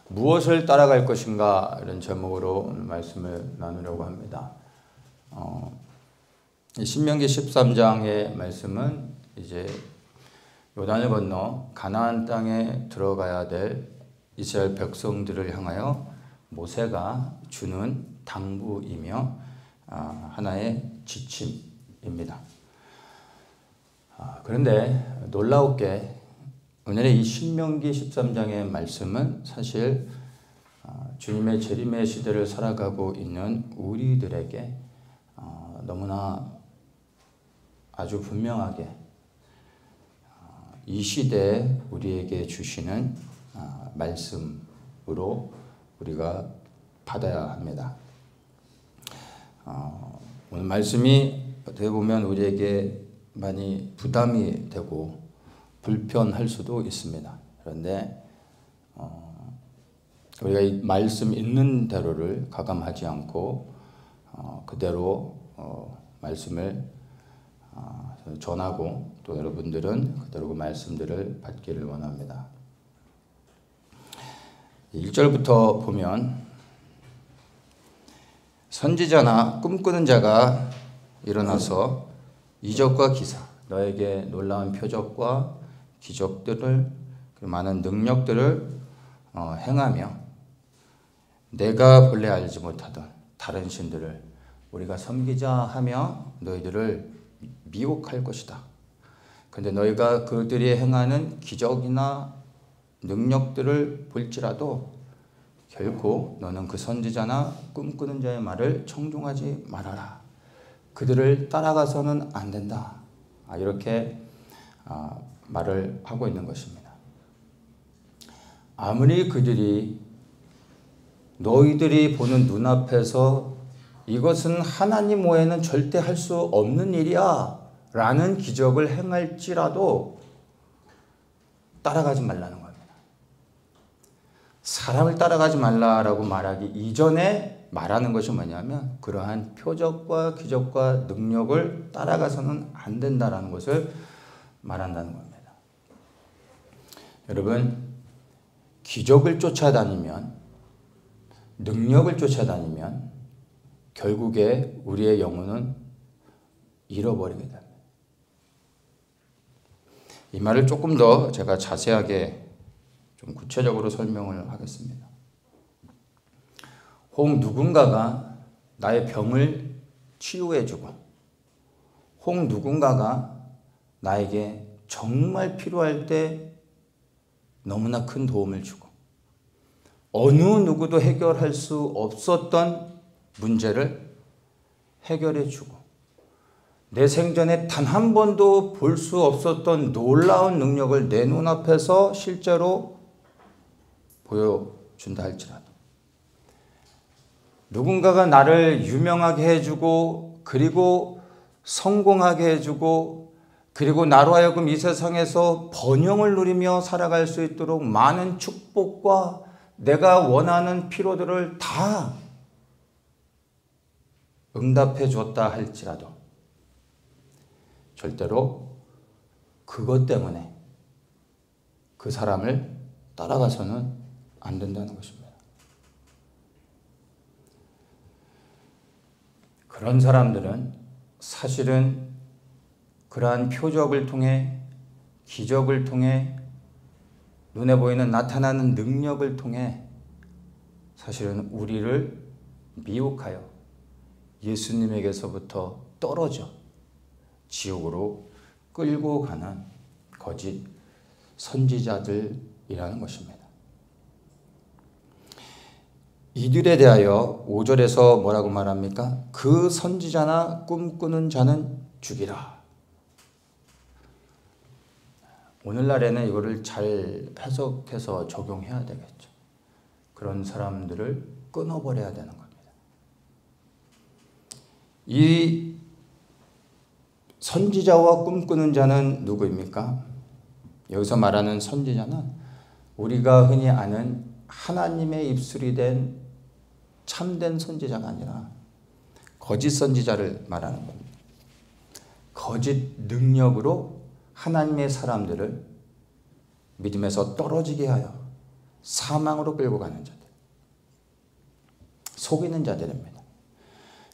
무엇을 따라갈 것인가 이런 제목으로 오늘 말씀을 나누려고 합니다. 신명기 13장의 말씀은 이제 요단을 건너 가나안 땅에 들어가야 될 이스라엘 백성들을 향하여 모세가 주는 당부이며 하나의 지침입니다. 그런데 놀라웠게 오늘의 이 신명기 13장의 말씀은 사실 주님의 재림의 시대를 살아가고 있는 우리들에게 너무나 아주 분명하게 이 시대에 우리에게 주시는 말씀으로 우리가 받아야 합니다. 오늘 말씀이 어떻게 보면 우리에게 많이 부담이 되고 불편할 수도 있습니다. 그런데 우리가 이 말씀 있는 대로를 가감하지 않고 그대로 말씀을 전하고 또 여러분들은 그대로 그 말씀들을 받기를 원합니다. 1절부터 보면 선지자나 꿈꾸는 자가 일어나서 이적과 기사, 너에게 놀라운 표적과 기적들을 많은 능력들을 행하며 내가 본래 알지 못하던 다른 신들을 우리가 섬기자 하며 너희들을 미혹할 것이다. 그런데 너희가 그들이 행하는 기적이나 능력들을 볼지라도 결코 너는 그 선지자나 꿈꾸는 자의 말을 청종하지 말아라. 그들을 따라가서는 안 된다. 이렇게 말을 하고 있는 것입니다. 아무리 그들이 너희들이 보는 눈앞에서 이것은 하나님 외에는 절대 할 수 없는 일이야 라는 기적을 행할지라도 따라가지 말라는 겁니다. 사람을 따라가지 말라라고 말하기 이전에 말하는 것이 뭐냐면 그러한 표적과 기적과 능력을 따라가서는 안 된다라는 것을 말한다는 겁니다. 여러분, 기적을 쫓아다니면, 능력을 쫓아다니면 결국에 우리의 영혼은 잃어버리게 됩니다. 이 말을 조금 더 제가 자세하게 좀 구체적으로 설명을 하겠습니다. 혹 누군가가 나의 병을 치유해주고, 혹 누군가가 나에게 정말 필요할 때 너무나 큰 도움을 주고, 어느 누구도 해결할 수 없었던 문제를 해결해 주고, 내 생전에 단 한 번도 볼 수 없었던 놀라운 능력을 내 눈앞에서 실제로 보여준다 할지라도, 누군가가 나를 유명하게 해주고 그리고 성공하게 해주고 그리고 나로 하여금 이 세상에서 번영을 누리며 살아갈 수 있도록 많은 축복과 내가 원하는 필요들을 다 응답해 줬다 할지라도 절대로 그것 때문에 그 사람을 따라가서는 안 된다는 것입니다. 그런 사람들은 사실은 그러한 표적을 통해, 기적을 통해, 눈에 보이는 나타나는 능력을 통해 사실은 우리를 미혹하여 예수님에게서부터 떨어져 지옥으로 끌고 가는 거짓 선지자들이라는 것입니다. 이들에 대하여 5절에서 뭐라고 말합니까? 그 선지자나 꿈꾸는 자는 죽이라. 오늘날에는 이거를 잘 해석해서 적용해야 되겠죠. 그런 사람들을 끊어버려야 되는 겁니다. 이 선지자와 꿈꾸는 자는 누구입니까? 여기서 말하는 선지자는 우리가 흔히 아는 하나님의 입술이 된 참된 선지자가 아니라 거짓 선지자를 말하는 겁니다. 거짓 능력으로 하나님의 사람들을 믿음에서 떨어지게 하여 사망으로 끌고 가는 자들, 속이는 자들입니다.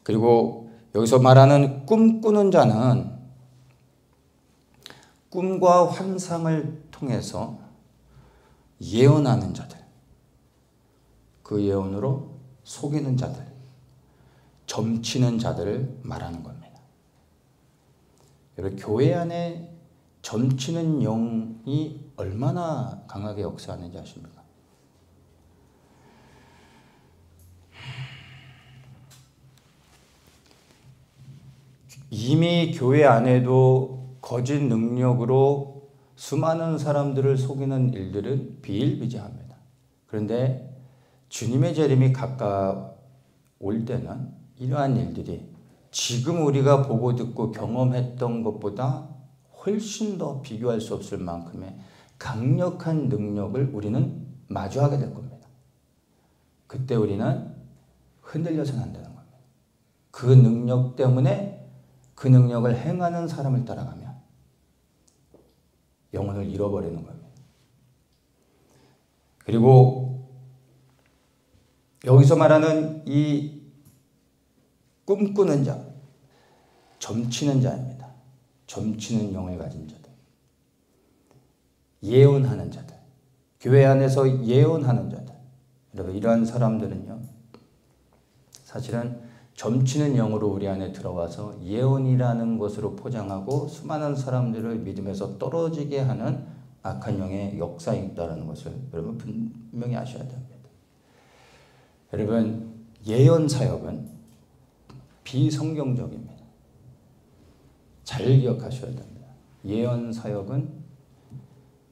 그리고 여기서 말하는 꿈꾸는 자는 꿈과 환상을 통해서 예언하는 자들, 그 예언으로 속이는 자들, 점치는 자들을 말하는 겁니다. 여러분, 교회 안에 점치는 영이 얼마나 강하게 역사하는지 아십니까? 이미 교회 안에도 거짓 능력으로 수많은 사람들을 속이는 일들은 비일비재합니다. 그런데 주님의 재림이 가까울 때는 이러한 일들이 지금 우리가 보고 듣고 경험했던 것보다 훨씬 더 비교할 수 없을 만큼의 강력한 능력을 우리는 마주하게 될 겁니다. 그때 우리는 흔들려서는 안 되는 겁니다. 그 능력 때문에 그 능력을 행하는 사람을 따라가면 영혼을 잃어버리는 겁니다. 그리고 여기서 말하는 이 꿈꾸는 자, 점치는 자입니다. 점치는 영을 가진 자들, 예언하는 자들, 교회 안에서 예언하는 자들. 여러분, 이러한 사람들은요, 사실은 점치는 영으로 우리 안에 들어와서 예언이라는 것으로 포장하고 수많은 사람들을 믿음에서 떨어지게 하는 악한 영의 역사에 있다는 것을 여러분 분명히 아셔야 됩니다. 여러분, 예언 사역은 비성경적입니다. 잘 기억하셔야 됩니다. 예언 사역은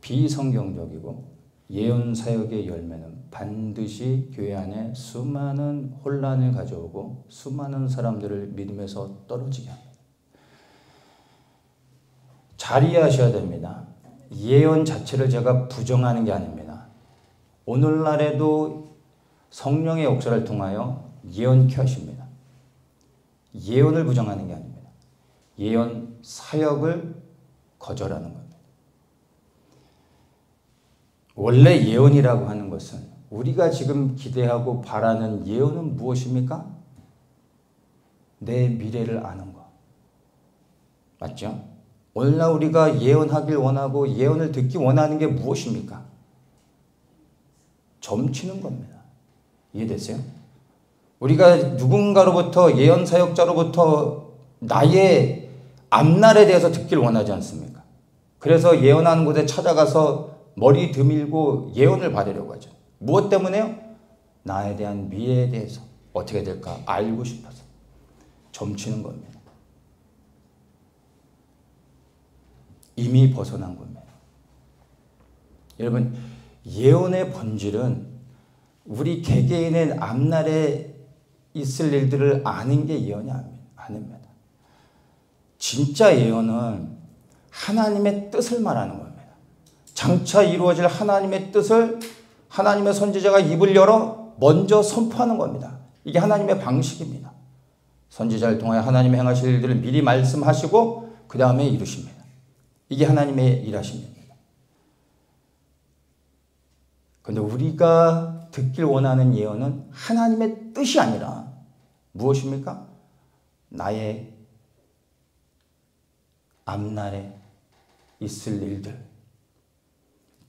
비성경적이고 예언 사역의 열매는 반드시 교회 안에 수많은 혼란을 가져오고 수많은 사람들을 믿음에서 떨어지게 합니다. 잘 이해하셔야 됩니다. 예언 자체를 제가 부정하는 게 아닙니다. 오늘날에도 성령의 역사를 통하여 예언케 하십니다. 예언을 부정하는 게 아닙니다. 예언 사역을 거절하는 겁니다. 원래 예언이라고 하는 것은 우리가 지금 기대하고 바라는 예언은 무엇입니까? 내 미래를 아는 거. 맞죠? 오늘날 우리가 예언하길 원하고 예언을 듣기 원하는 게 무엇입니까? 점치는 겁니다. 이해되세요? 우리가 누군가로부터 예언 사역자로부터 나의 앞날에 대해서 듣길 원하지 않습니까? 그래서 예언하는 곳에 찾아가서 머리 드밀고 예언을 받으려고 하죠. 무엇 때문에요? 나에 대한 미래에 대해서 어떻게 될까 알고 싶어서 점치는 겁니다. 이미 벗어난 겁니다. 여러분, 예언의 본질은 우리 개개인의 앞날에 있을 일들을 아는 게 예언이 아닙니다. 진짜 예언은 하나님의 뜻을 말하는 겁니다. 장차 이루어질 하나님의 뜻을 하나님의 선지자가 입을 열어 먼저 선포하는 겁니다. 이게 하나님의 방식입니다. 선지자를 통하여 하나님이 행하실 일들을 미리 말씀하시고 그 다음에 이루십니다. 이게 하나님의 일하십니다. 그런데 우리가 듣길 원하는 예언은 하나님의 뜻이 아니라 무엇입니까? 나의 앞날에 있을 일들,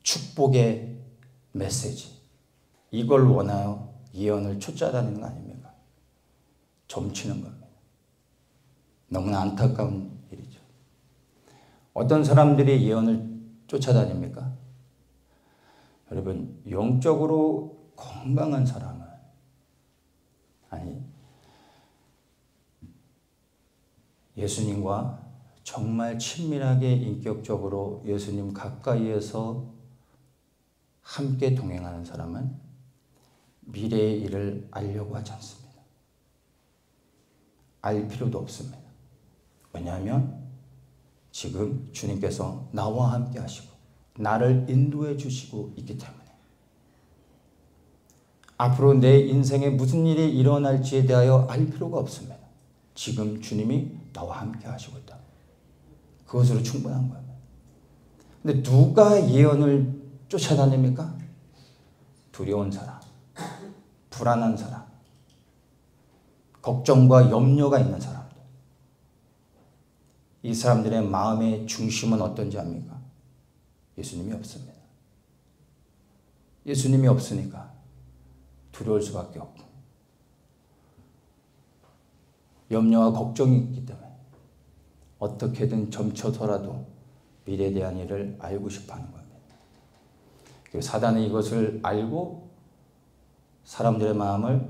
축복의 메시지, 이걸 원하여 예언을 쫓아다니는 거 아닙니까? 점치는 겁니다. 너무나 안타까운 일이죠. 어떤 사람들이 예언을 쫓아다닙니까? 여러분, 영적으로 건강한 사람은, 아니, 예수님과 정말 친밀하게 인격적으로 예수님 가까이에서 함께 동행하는 사람은 미래의 일을 알려고 하지 않습니다. 알 필요도 없습니다. 왜냐하면 지금 주님께서 나와 함께 하시고 나를 인도해 주시고 있기 때문에 앞으로 내 인생에 무슨 일이 일어날지에 대하여 알 필요가 없습니다. 지금 주님이 나와 함께 하시고 있다. 그것으로 충분한 거예요. 근데 누가 예언을 쫓아다닙니까? 두려운 사람, 불안한 사람, 걱정과 염려가 있는 사람들. 이 사람들의 마음의 중심은 어떤지 압니까? 예수님이 없습니다. 예수님이 없으니까 두려울 수밖에 없고 염려와 걱정이 있기 때문에 어떻게든 점쳐서라도 미래에 대한 일을 알고 싶어하는 겁니다. 그리고 사단은 이것을 알고 사람들의 마음을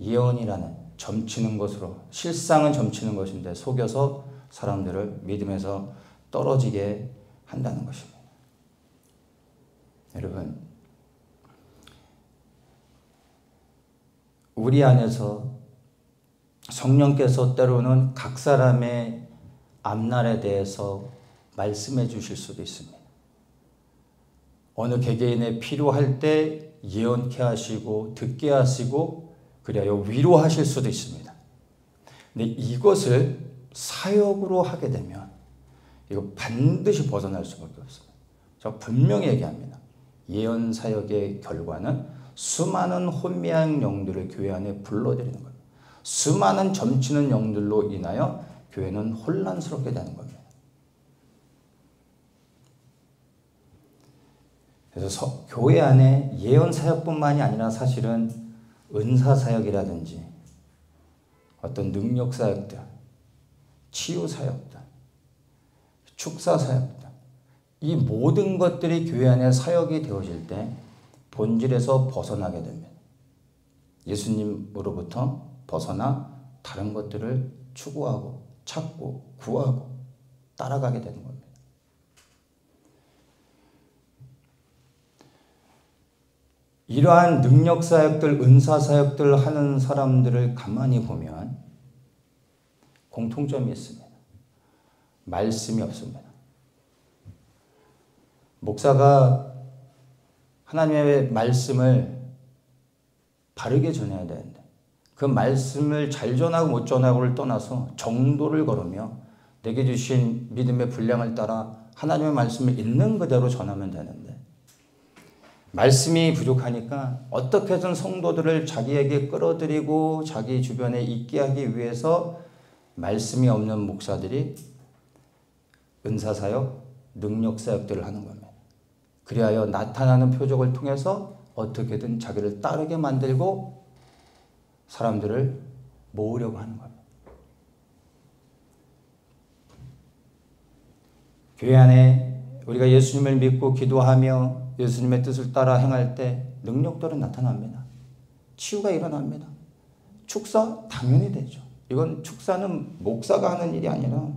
예언이라는 점치는 것으로, 실상은 점치는 것인데 속여서 사람들을 믿음에서 떨어지게 한다는 것입니다. 여러분, 우리 안에서 성령께서 때로는 각 사람의 앞날에 대해서 말씀해 주실 수도 있습니다. 어느 개개인의 필요할 때 예언케 하시고 듣게 하시고 그리하여 위로하실 수도 있습니다. 근데 이것을 사역으로 하게 되면 이거 반드시 벗어날 수밖에 없습니다. 제가 분명히 얘기합니다. 예언 사역의 결과는 수많은 혼미한 영들을 교회 안에 불러들이는 겁니다. 수많은 점치는 영들로 인하여 교회는 혼란스럽게 되는 겁니다. 그래서 교회 안에 예언 사역뿐만이 아니라 사실은 은사 사역이라든지 어떤 능력 사역들, 치유 사역들, 축사 사역들, 이 모든 것들이 교회 안에 사역이 되어질 때 본질에서 벗어나게 됩니다. 예수님으로부터 벗어나 다른 것들을 추구하고 찾고 구하고 따라가게 되는 겁니다. 이러한 능력 사역들, 은사 사역들 하는 사람들을 가만히 보면 공통점이 있습니다. 말씀이 없습니다. 목사가 하나님의 말씀을 바르게 전해야 되는데 그 말씀을 잘 전하고 못 전하고를 떠나서 정도를 걸으며 내게 주신 믿음의 분량을 따라 하나님의 말씀을 있는 그대로 전하면 되는데 말씀이 부족하니까 어떻게든 성도들을 자기에게 끌어들이고 자기 주변에 있게 하기 위해서 말씀이 없는 목사들이 은사사역, 능력사역들을 하는 겁니다. 그리하여 나타나는 표적을 통해서 어떻게든 자기를 따르게 만들고 사람들을 모으려고 하는 겁니다. 교회 안에 우리가 예수님을 믿고 기도하며 예수님의 뜻을 따라 행할 때 능력들은 나타납니다. 치유가 일어납니다. 축사 당연히 되죠. 이건 축사는 목사가 하는 일이 아니라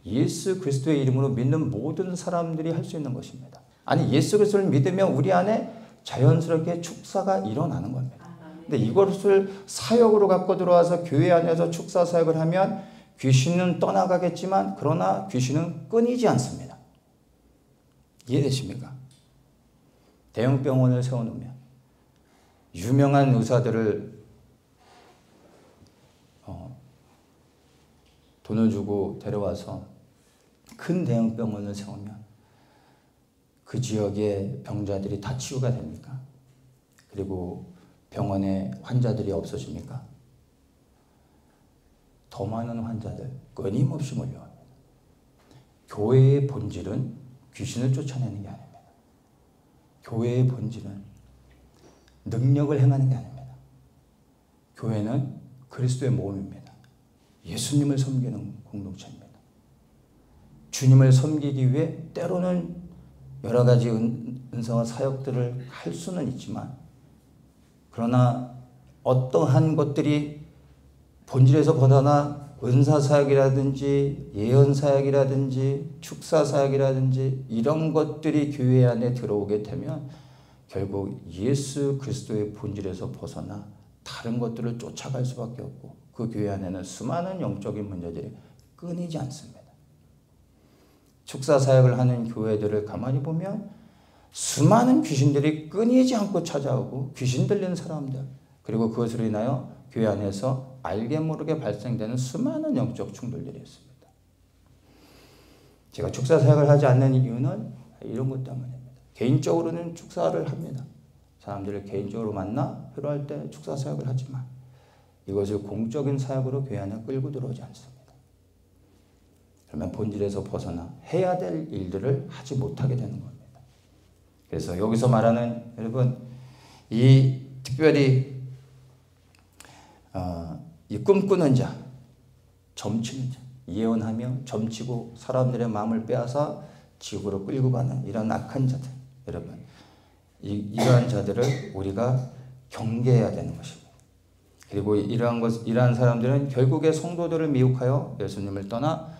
예수 그리스도의 이름으로 믿는 모든 사람들이 할 수 있는 것입니다. 아니 예수 그리스도를 믿으면 우리 안에 자연스럽게 축사가 일어나는 겁니다. 근데 이것을 사역으로 갖고 들어와서 교회 안에서 축사 사역을 하면 귀신은 떠나가겠지만 그러나 귀신은 끊이지 않습니다. 이해되십니까? 대형 병원을 세워놓으면 유명한 의사들을 돈을 주고 데려와서 큰 대형 병원을 세우면 그 지역의 병자들이 다 치유가 됩니까? 그리고 병원에 환자들이 없어집니까? 더 많은 환자들 끊임없이 몰려옵니다. 교회의 본질은 귀신을 쫓아내는 게 아닙니다. 교회의 본질은 능력을 행하는 게 아닙니다. 교회는 그리스도의 몸입니다. 예수님을 섬기는 공동체입니다. 주님을 섬기기 위해 때로는 여러 가지 은사와 사역들을 할 수는 있지만 그러나 어떠한 것들이 본질에서 벗어나 은사사역이라든지 예언사역이라든지 축사사역이라든지 이런 것들이 교회 안에 들어오게 되면 결국 예수 그리스도의 본질에서 벗어나 다른 것들을 쫓아갈 수밖에 없고 그 교회 안에는 수많은 영적인 문제들이 끊이지 않습니다. 축사사역을 하는 교회들을 가만히 보면 수많은 귀신들이 끊이지 않고 찾아오고 귀신 들린 사람들 그리고 그것으로 인하여 교회 안에서 알게 모르게 발생되는 수많은 영적 충돌들이 있습니다. 제가 축사 사역을 하지 않는 이유는 이런 것 때문입니다. 개인적으로는 축사를 합니다. 사람들을 개인적으로 만나 필요할 때 축사 사역을 하지만 이것을 공적인 사역으로 교회 안에 끌고 들어오지 않습니다. 그러면 본질에서 벗어나 해야 될 일들을 하지 못하게 되는 겁니다. 그래서 여기서 말하는 여러분 이 특별히 이 꿈꾸는 자, 점치는 자, 예언하며 점치고 사람들의 마음을 빼앗아 지옥으로 끌고 가는 이런 악한 자들, 여러분 이러한 자들을 우리가 경계해야 되는 것입니다. 그리고 이러한 사람들은 결국에 성도들을 미혹하여 예수님을 떠나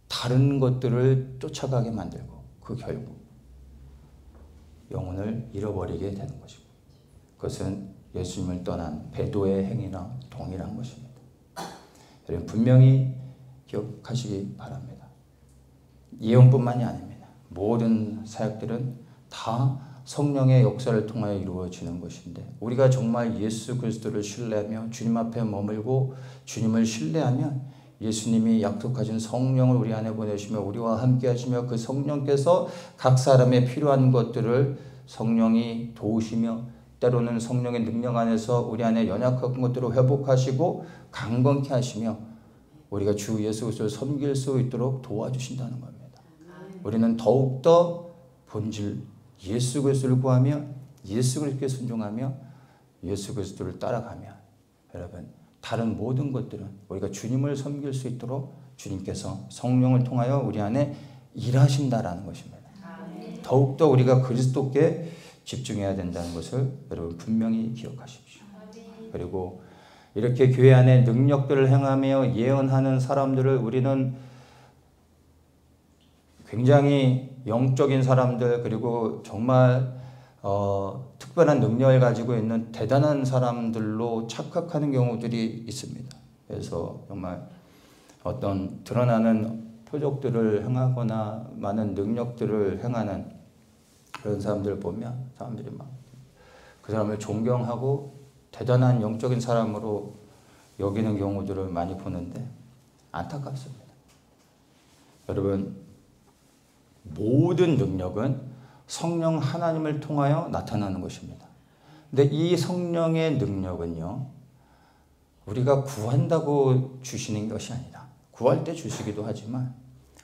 다른 것들을 쫓아가게 만들고 그 결국 영혼을 잃어버리게 되는 것이고 그것은 예수님을 떠난 배도의 행위나 동일한 것입니다. 여러분 분명히 기억하시기 바랍니다. 예언뿐만이 아닙니다. 모든 사역들은 다 성령의 역사를 통하여 이루어지는 것인데 우리가 정말 예수 그리스도를 신뢰하며 주님 앞에 머물고 주님을 신뢰하면 예수님이 약속하신 성령을 우리 안에 보내시며 우리와 함께 하시며 그 성령께서 각 사람의 필요한 것들을 성령이 도우시며 때로는 성령의 능력 안에서 우리 안에 연약한 것들을 회복하시고 강건케 하시며 우리가 주 예수 그리스도를 섬길 수 있도록 도와주신다는 겁니다. 우리는 더욱더 본질 예수 그리스도를 구하며 예수 그리스도께 순종하며 예수 그리스도를 따라가며 여러분 다른 모든 것들은 우리가 주님을 섬길 수 있도록 주님께서 성령을 통하여 우리 안에 일하신다라는 것입니다. 더욱더 우리가 그리스도께 집중해야 된다는 것을 여러분 분명히 기억하십시오. 그리고 이렇게 교회 안에 능력들을 행하며 예언하는 사람들을 우리는 굉장히 영적인 사람들 그리고 정말 특별한 능력을 가지고 있는 대단한 사람들로 착각하는 경우들이 있습니다. 그래서 정말 어떤 드러나는 표적들을 행하거나 많은 능력들을 행하는 그런 사람들을 보면 사람들이 막 그 사람을 존경하고 대단한 영적인 사람으로 여기는 경우들을 많이 보는데 안타깝습니다. 여러분 모든 능력은 성령 하나님을 통하여 나타나는 것입니다. 근데 이 성령의 능력은요 우리가 구한다고 주시는 것이 아니라 구할 때 주시기도 하지만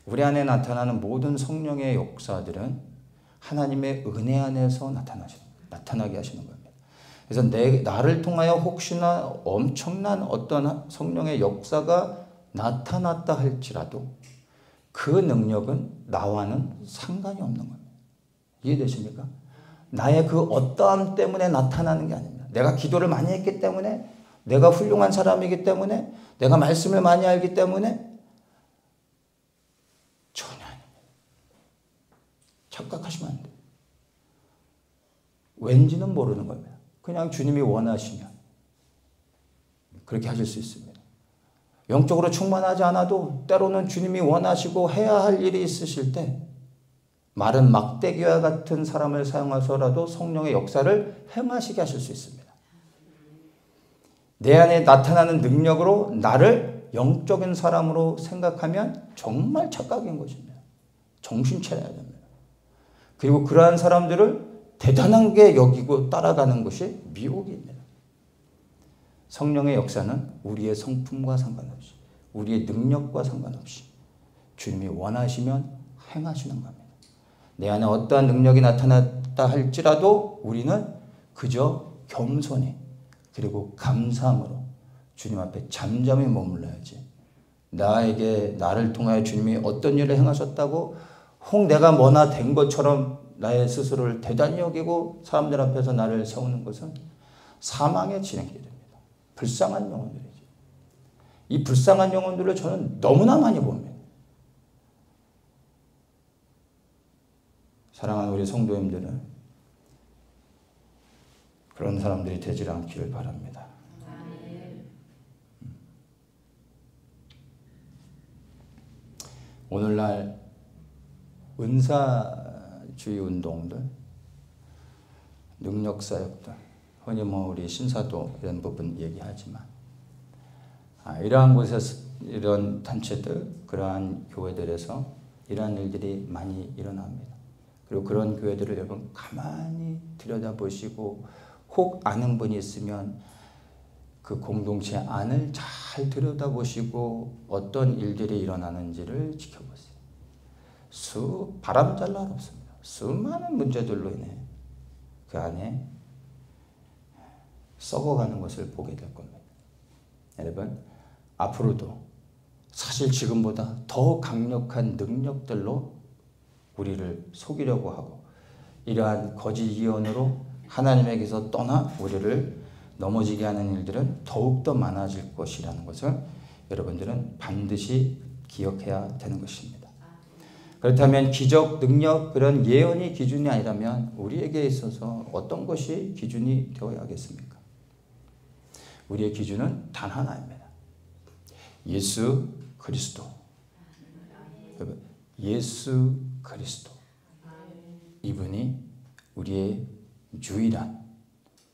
우리 안에 나타나는 모든 성령의 역사들은 하나님의 은혜 안에서 나타나게 하시는 겁니다. 그래서 나를 통하여 혹시나 엄청난 어떤 성령의 역사가 나타났다 할지라도 그 능력은 나와는 상관이 없는 겁니다. 이해되십니까? 나의 그 어떠함 때문에 나타나는 게 아닙니다. 내가 기도를 많이 했기 때문에 내가 훌륭한 사람이기 때문에 내가 말씀을 많이 알기 때문에 전혀 아닙니다. 착각하시면 안 돼요. 왠지는 모르는 겁니다. 그냥 주님이 원하시면 그렇게 하실 수 있습니다. 영적으로 충만하지 않아도 때로는 주님이 원하시고 해야 할 일이 있으실 때 마른 막대기와 같은 사람을 사용하셔라도 성령의 역사를 행하시게 하실 수 있습니다. 내 안에 나타나는 능력으로 나를 영적인 사람으로 생각하면 정말 착각인 것입니다. 정신 차려야 됩니다. 그리고 그러한 사람들을 대단한 게 여기고 따라가는 것이 미혹입니다. 성령의 역사는 우리의 성품과 상관없이 우리의 능력과 상관없이 주님이 원하시면 행하시는 겁니다. 내 안에 어떠한 능력이 나타났다 할지라도 우리는 그저 겸손히 그리고 감사함으로 주님 앞에 잠잠히 머물러야지 나를 통하여 주님이 어떤 일을 행하셨다고 혹 내가 뭐나 된 것처럼 나의 스스로를 대단히 여기고 사람들 앞에서 나를 세우는 것은 사망의 진행이 됩니다. 불쌍한 영혼들이죠. 이 불쌍한 영혼들을 저는 너무나 많이 봅니다. 사랑하는 우리 성도님들은 그런 사람들이 되지 않기를 바랍니다. 오늘날 은사주의 운동들, 능력사역들, 흔히 우리 신사도 이런 부분 얘기하지만 이러한 곳에서 이런 단체들, 그러한 교회들에서 이러한 일들이 많이 일어납니다. 그리고 그런 교회들을 여러분 가만히 들여다보시고 혹 아는 분이 있으면 그 공동체 안을 잘 들여다보시고 어떤 일들이 일어나는지를 지켜보세요. 바람 잘 날 없습니다. 수많은 문제들로 인해 그 안에 썩어가는 것을 보게 될 겁니다. 여러분, 앞으로도 사실 지금보다 더 강력한 능력들로 우리를 속이려고 하고 이러한 거짓 예언으로 하나님에게서 떠나 우리를 넘어지게 하는 일들은 더욱더 많아질 것이라는 것을 여러분들은 반드시 기억해야 되는 것입니다. 그렇다면 기적, 능력, 그런 예언이 기준이 아니라면 우리에게 있어서 어떤 것이 기준이 되어야겠습니까? 우리의 기준은 단 하나입니다. 예수 그리스도. 예수 그리스도. 이분이 우리의 유일한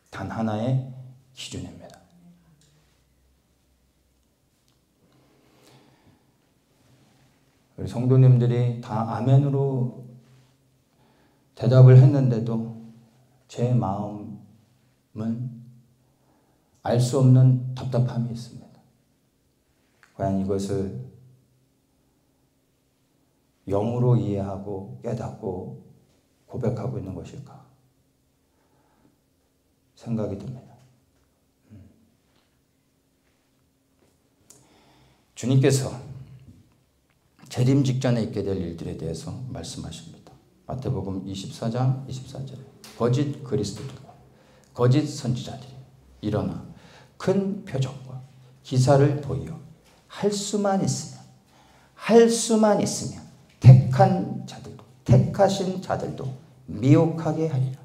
단 하나의 기준입니다. 우리 성도님들이 다 아멘으로 대답을 했는데도 제 마음은 알 수 없는 답답함이 있습니다. 과연 이것을 영으로 이해하고 깨닫고 고백하고 있는 것일까 생각이 듭니다. 주님께서 재림 직전에 있게 될 일들에 대해서 말씀하십니다. 마태복음 24장 24절에 거짓 그리스도들과 거짓 선지자들이 일어나 큰 표적과 기사를 보이어 할 수만 있으면 택하신 자들도 미혹하게 하리라.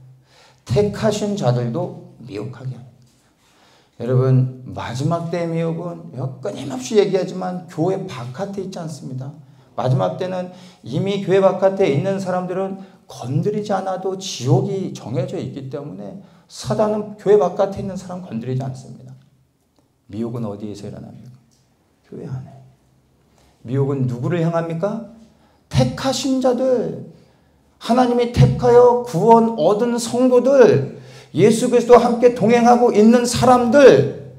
택하신 자들도 미혹하게 하리라. 여러분, 마지막 때의 미혹은 끊임없이 얘기하지만 교회 바깥에 있지 않습니다. 마지막 때는 이미 교회 바깥에 있는 사람들은 건드리지 않아도 지옥이 정해져 있기 때문에 사단은 교회 바깥에 있는 사람 건드리지 않습니다. 미혹은 어디에서 일어납니까? 교회 안에. 미혹은 누구를 향합니까? 택하신 자들, 하나님이 택하여 구원 얻은 성도들, 예수 그리스도와 함께 동행하고 있는 사람들,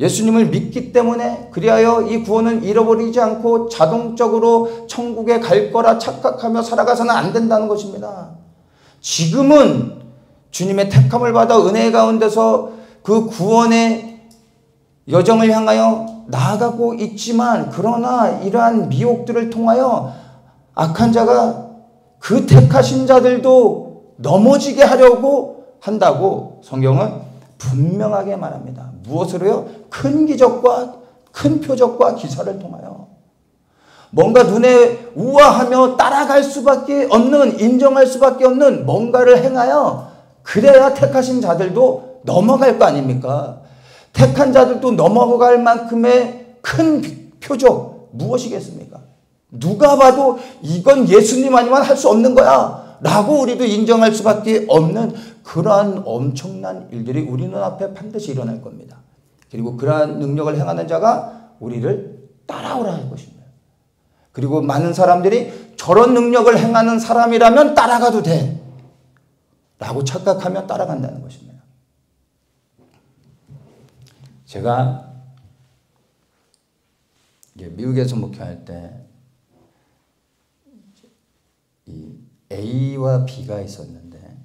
예수님을 믿기 때문에 그리하여 이 구원은 잃어버리지 않고 자동적으로 천국에 갈 거라 착각하며 살아가서는 안 된다는 것입니다. 지금은 주님의 택함을 받아 은혜 가운데서 그 구원의 여정을 향하여 나아가고 있지만, 그러나 이러한 미혹들을 통하여 악한 자가 그 택하신 자들도 넘어지게 하려고 한다고 성경은 분명하게 말합니다. 무엇으로요? 큰 기적과 큰 표적과 기사를 통하여 뭔가 눈에 우아하며 따라갈 수밖에 없는, 인정할 수밖에 없는 뭔가를 행하여 그래야 택하신 자들도 넘어갈 거 아닙니까? 택한 자들도 넘어갈 만큼의 큰 표적 무엇이겠습니까? 누가 봐도 이건 예수님 아니면 할 수 없는 거야 라고 우리도 인정할 수밖에 없는 그러한 엄청난 일들이 우리 눈앞에 반드시 일어날 겁니다. 그리고 그러한 능력을 행하는 자가 우리를 따라오라 할 것입니다. 그리고 많은 사람들이 저런 능력을 행하는 사람이라면 따라가도 돼 라고 착각하며 따라간다는 것입니다. 제가 미국에서 목회할 때 이 A와 B가 있었는데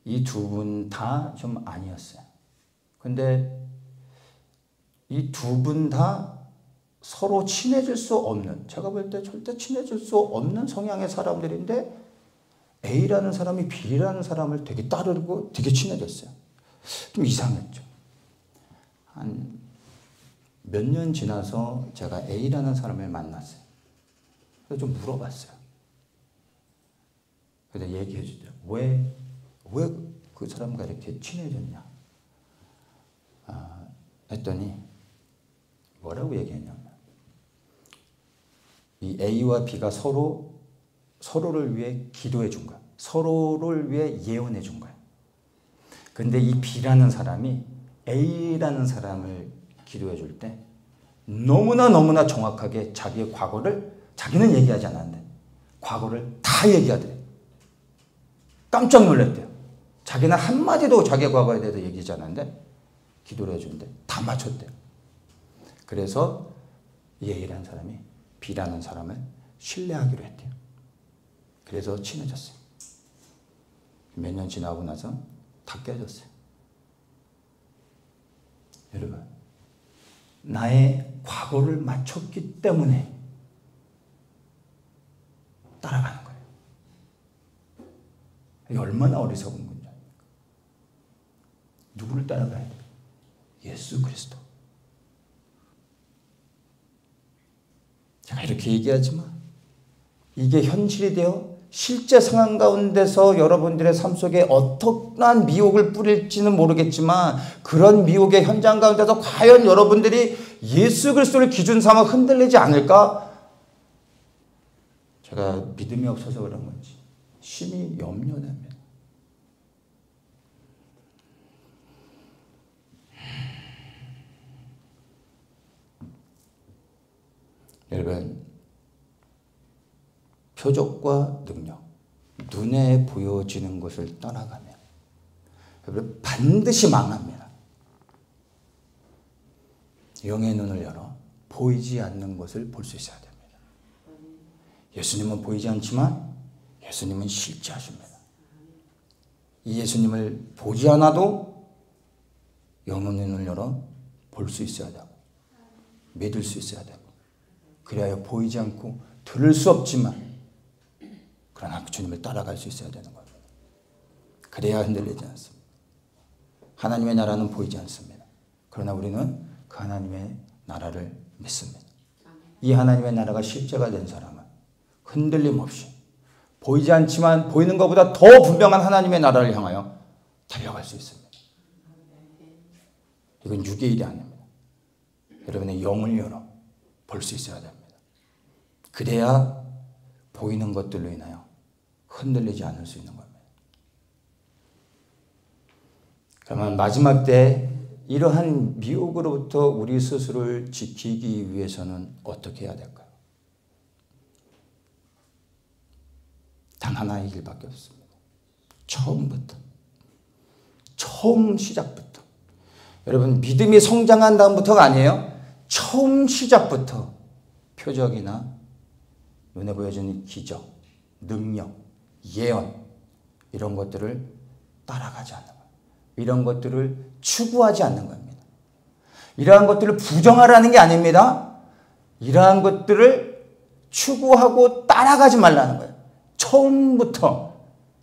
이 두 분 다 좀 아니었어요. 근데 이 두 분 다 서로 친해질 수 없는, 제가 볼 때 절대 친해질 수 없는 성향의 사람들인데 A라는 사람이 B라는 사람을 되게 따르고 되게 친해졌어요. 좀 이상했죠. 한 몇 년 지나서 제가 A라는 사람을 만났어요. 그래서 좀 물어봤어요. 그래서 얘기해 주죠. 왜 그 사람과 이렇게 친해졌냐? 했더니 뭐라고 얘기했냐면 이 A와 B가 서로를 위해 기도해 준 거야. 서로를 위해 예언해 준 거야. 근데 이 B라는 사람이 A라는 사람을 기도해 줄 때 너무나 정확하게 자기의 과거를, 자기는 얘기하지 않았는데 과거를 다 얘기하더래. 깜짝 놀랐대요. 자기는 한마디도 자기 과거에 대해서 얘기하지 않았는데 기도를 해주는데 다 맞췄대요. 그래서 A라는 사람이 B라는 사람을 신뢰하기로 했대요. 그래서 친해졌어요. 몇 년 지나고 나서 다 깨졌어요. 여러분, 나의 과거를 맞췄기 때문에 따라가는 거예요. 이게 얼마나 어리석은 문제입니까? 누구를 따라가야 돼요? 예수 그리스도. 제가 이렇게 얘기하지만 이게 현실이 되어 실제 상황 가운데서 여러분들의 삶 속에 어떠한 미혹을 뿌릴지는 모르겠지만 그런 미혹의 현장 가운데서 과연 여러분들이 예수 그리스도를 기준 삼아 흔들리지 않을까? 제가 믿음이 없어서 그런 건지 심히 염려됩니다. 여러분, 표적과 능력, 눈에 보여지는 것을 떠나가면 여러분 반드시 망합니다. 영의 눈을 열어 보이지 않는 것을 볼 수 있어야 됩니다. 예수님은 보이지 않지만 예수님은 실제하십니다. 이 예수님을 보지 않아도 영의 눈을 열어 볼 수 있어야 되고 믿을 수 있어야 되고 그래야 보이지 않고 들을 수 없지만 그러나 주님을 따라갈 수 있어야 되는 겁니다. 그래야 흔들리지 않습니다. 하나님의 나라는 보이지 않습니다. 그러나 우리는 그 하나님의 나라를 믿습니다. 이 하나님의 나라가 실제가 된 사람은 흔들림 없이 보이지 않지만 보이는 것보다 더 분명한 하나님의 나라를 향하여 달려갈 수 있습니다. 이건 육의 일이 아닙니다. 여러분의 영을 열어 볼 수 있어야 됩니다. 그래야 보이는 것들로 인하여 흔들리지 않을 수 있는 겁니다. 그러면 마지막 때 이러한 미혹으로부터 우리 스스로를 지키기 위해서는 어떻게 해야 될까요? 단 하나의 길밖에 없습니다. 처음부터. 처음 시작부터. 여러분 믿음이 성장한 다음부터가 아니에요. 처음 시작부터 표적이나 눈에 보여지는 기적, 능력, 예언 이런 것들을 따라가지 않는 거예요. 이런 것들을 추구하지 않는 겁니다. 이러한 것들을 부정하라는 게 아닙니다. 이러한 것들을 추구하고 따라가지 말라는 거예요. 처음부터